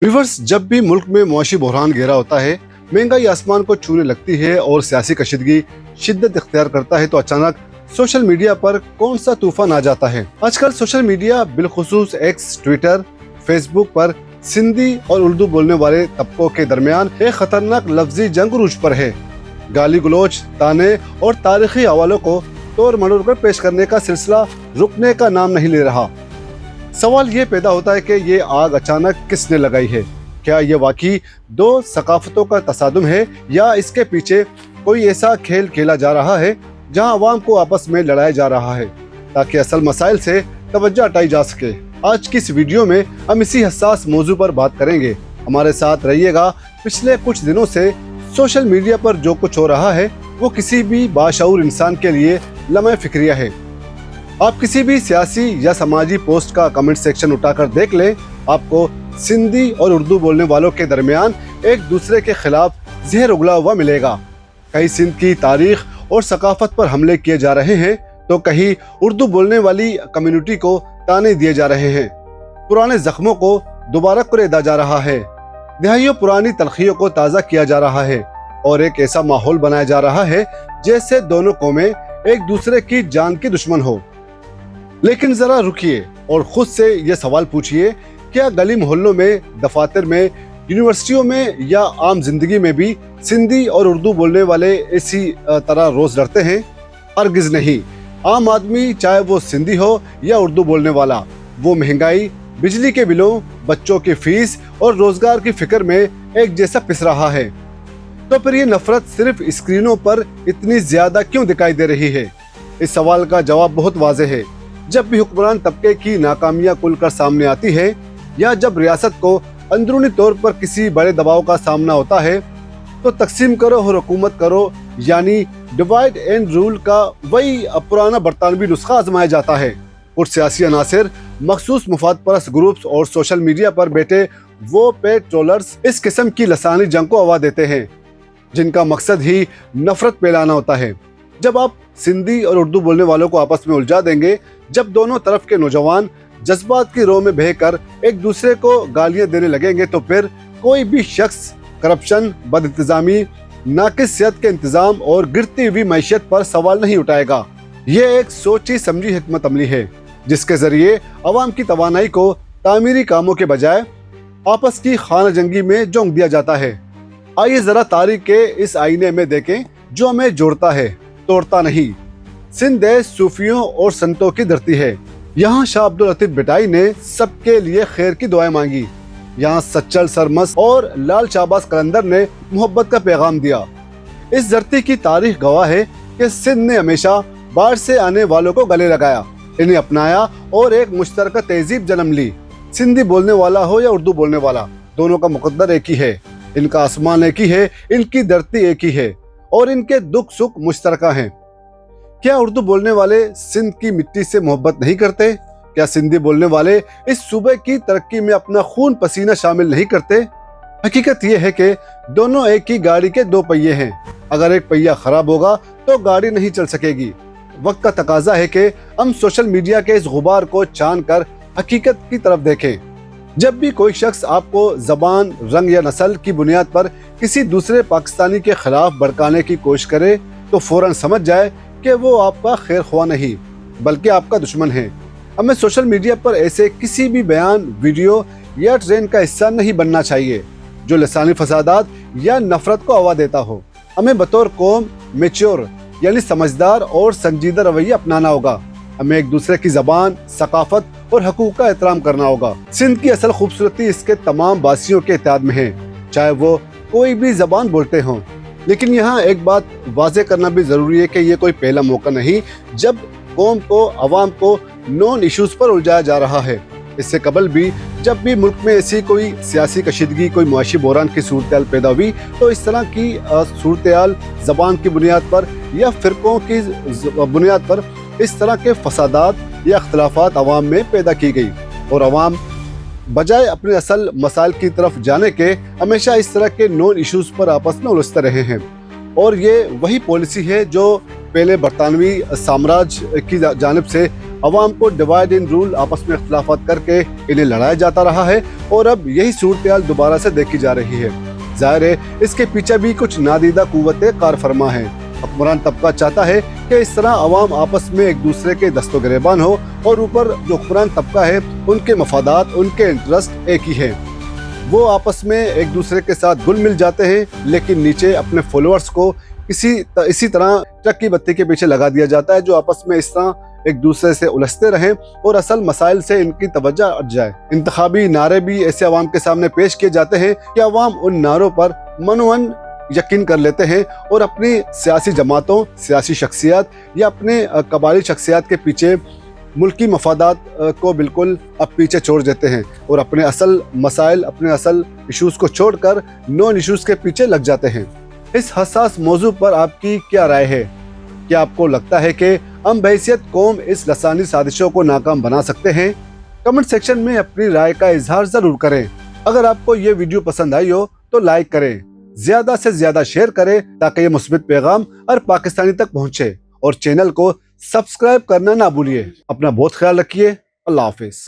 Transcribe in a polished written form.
Viewers, जब भी मुल्क में मुआशी बहरान घेरा होता है, महंगाई आसमान को छूने लगती है और सियासी कशीदगी शिद्दत इख्तियार करता है, तो अचानक सोशल मीडिया पर कौन सा तूफान आ जाता है। आजकल सोशल मीडिया बिलखुसूस एक्स, ट्विटर, फेसबुक पर सिंधी और उर्दू बोलने वाले तबकों के दरमियान एक खतरनाक लफ्जी जंग रूज पर है। गाली गलौज, ताने और तारीखी हवालों को तोड़ मरोड़ कर पेश करने का सिलसिला रुकने का नाम नहीं ले रहा। सवाल ये पैदा होता है कि ये आग अचानक किसने लगाई है। क्या ये वाकई दो सकाफतों का तसादुम है या इसके पीछे कोई ऐसा खेल खेला जा रहा है जहां अवाम को आपस में लड़ाया जा रहा है ताकि असल मसाइल से तवज्जो हटाई जा सके। आज की इस वीडियो में हम इसी हसास मौजू पर बात करेंगे। हमारे साथ रहिएगा। पिछले कुछ दिनों से सोशल मीडिया पर जो कुछ हो रहा है वो किसी भी बाशऊर इंसान के लिए लम्हे फिक्रिया है। आप किसी भी सियासी या समाजी पोस्ट का कमेंट सेक्शन उठाकर देख लें, आपको सिंधी और उर्दू बोलने वालों के दरमियान एक दूसरे के खिलाफ जहर उगला हुआ मिलेगा। कहीं सिंध की तारीख और सकाफत पर हमले किए जा रहे हैं तो कहीं उर्दू बोलने वाली कम्युनिटी को ताने दिए जा रहे हैं। पुराने जख्मों को दोबारा कुरेदा जा रहा है। दहाइयों पुरानी तलखियों को ताज़ा किया जा रहा है और एक ऐसा माहौल बनाया जा रहा है जैसे दोनों कौमें एक दूसरे की जान की दुश्मन हो। लेकिन जरा रुकिए और खुद से ये सवाल पूछिए, क्या गली मोहल्लों में, दफातर में, यूनिवर्सिटियों में या आम जिंदगी में भी सिंधी और उर्दू बोलने वाले इसी तरह रोज लड़ते हैं? हरगिज नहीं। आम आदमी, चाहे वो सिंधी हो या उर्दू बोलने वाला, वो महंगाई, बिजली के बिलों, बच्चों की फीस और रोजगार की फिक्र में एक जैसा पिस रहा है। तो फिर ये नफरत सिर्फ स्क्रीनों पर इतनी ज्यादा क्यों दिखाई दे रही है? इस सवाल का जवाब बहुत वाज़ेह है। जब भी हुक्मरान तबके की नाकामियां खुलकर सामने आती है या जब रियासत को अंदरूनी तौर पर किसी बड़े दबाव का सामना होता है तो तकसीम करो और हुकूमत करो यानी डिवाइड एंड रूल का वही पुराना बरतानवी नुस्खा आजमाया जाता है। कुछ सियासी अनासिर, मखसूस मुफाद परस्त ग्रुप्स और सोशल मीडिया पर बैठे वो पेड ट्रोलर्स इस किस्म की लसानी जंग को हवा देते हैं जिनका मकसद ही नफरत फैलाना होता है। जब आप सिंधी और उर्दू बोलने वालों को आपस में उलझा देंगे, जब दोनों तरफ के नौजवान जज्बात की रो में बहकर एक दूसरे को गालियां देने लगेंगे, तो फिर कोई भी शख्स करप्शन, बदइंतजामी, नाकिस सेहत के इंतजाम और गिरती हुई मैशियत पर सवाल नहीं उठाएगा। ये एक सोची समझी हिकमत अमली है जिसके जरिए अवाम की तवानाई को तामीरी कामों के बजाय आपस की खाना जंगी में झोंक दिया जाता है। आइए जरा तारीख के इस आईने में देखें जो हमें जोड़ता है, तोड़ता नहीं। सिंध देश सूफियों और संतों की धरती है। यहाँ शाह अब्दुल लतीफ बिटाई ने सबके लिए खैर की दुआएं मांगी। यहाँ सच्चल सरमस और लाल शाहबाज कलंदर ने मोहब्बत का पैगाम दिया। इस धरती की तारीख गवाह है कि सिंध ने हमेशा बाहर से आने वालों को गले लगाया, इन्हें अपनाया और एक मुश्तरका तहजीब जन्म ली। सिंधी बोलने वाला हो या उर्दू बोलने वाला, दोनों का मुकद्दर एक ही है, इनका आसमान एक ही है, इनकी धरती एक ही है और इनके दुख सुख मुश्तरका हैं। क्या उर्दू बोलने वाले सिंध की मिट्टी से मोहब्बत नहीं करते? क्या सिंधी बोलने वाले इस सूबे की तरक्की में अपना खून पसीना शामिल नहीं करते? हकीकत यह है कि दोनों एक ही गाड़ी के दो पहिए हैं। अगर एक पहिया खराब होगा तो गाड़ी नहीं चल सकेगी। वक्त का तकाजा है कि हम सोशल मीडिया के इस गुबार को छान कर हकीकत की तरफ देखें। जब भी कोई शख्स आपको जबान, रंग या नस्ल की बुनियाद पर किसी दूसरे पाकिस्तानी के खिलाफ भड़काने की कोशिश करे तो फौरन समझ जाए कि वो आपका खैर ख्वाह नहीं बल्कि आपका दुश्मन है। हमें सोशल मीडिया पर ऐसे किसी भी बयान, वीडियो या ट्रेंड का हिस्सा नहीं बनना चाहिए जो लसानी फसादात या नफरत को हवा देता हो। हमें बतौर कौम मैच्योर यानी समझदार और संजीदा रवैया अपनाना होगा। हमें एक दूसरे की जबान, सकाफत और हकूक का एहतराम करना होगा। सिंध की असल खूबसूरती इसके तमाम वासियों के इत्तेहाद में है, चाहे वो कोई भी जबान बोलते हों। लेकिन यहाँ एक बात वाज़ेह करना भी जरूरी है कि ये कोई पहला मौका नहीं जब कौम को, अवाम को नॉन इश्यूज पर उलझाया जा रहा है। इससे कबल भी जब भी मुल्क में ऐसी कोई सियासी कशीदगी, कोई मुआशी बहरान की सूरत पैदा हुई तो इस तरह की सूरत जबान की बुनियाद पर या फिरकों की बुनियाद पर इस तरह के फसादात या अख्तलाफात अवाम में पैदा की गई और अवाम बजाय अपने असल मसाइल की तरफ जाने के हमेशा इस तरह के नॉन इश्यूज पर आपस में उलझते रहे हैं। और ये वही पॉलिसी है जो पहले बरतानवी साम्राज्य की जानिब से अवाम को डिवाइड इन रूल, आपस में इख्तिलाफात करके इन्हें लड़ाया जाता रहा है और अब यही सूरत दोबारा से देखी जा रही है। जाहिर है इसके पीछे भी कुछ नादीदा कुव्वतें कार फरमा है। हुक्मरान तबका चाहता है कि इस तरह अवाम आपस में एक दूसरे के दस्तो गिरेबान हो और ऊपर जो हुक्मरान तबका है उनके मफादात, उनके इंटरेस्ट एक ही है। वो आपस में एक दूसरे के साथ घुल मिल जाते हैं, लेकिन नीचे अपने फॉलोअर्स को इसी तरह ट्रक की बत्ती के पीछे लगा दिया जाता है, जो आपस में इस तरह एक दूसरे से उलझते रहें और असल मसाइल से इनकी तवज्जो हट जाए। इंतखाबी नारे भी ऐसे अवाम के सामने पेश किए जाते हैं कि अवाम उन नारों पर मनोवन यकीन कर लेते हैं और अपनी सियासी जमातों, सियासी शख्सियत या अपने कबायली शख्सियत के पीछे मुल्की मफादात को बिल्कुल अब पीछे छोड़ देते हैं और अपने असल मसाइल, अपने असल इश्यूज को छोड़कर नॉन इश्यूज के पीछे लग जाते हैं। इस हसास मौजू पर आपकी क्या राय है? क्या आपको लगता है कि हम बहैसियत कौम इस लसानी साजिशों को नाकाम बना सकते हैं? कमेंट सेक्शन में अपनी राय का इजहार जरूर करें। अगर आपको ये वीडियो पसंद आई हो तो लाइक करें, ज्यादा से ज्यादा शेयर करें ताकि ये मुस्बित पैगाम हर पाकिस्तानी तक पहुंचे और चैनल को सब्सक्राइब करना ना भूलिए। अपना बहुत ख्याल रखिए। अल्लाह हाफिज।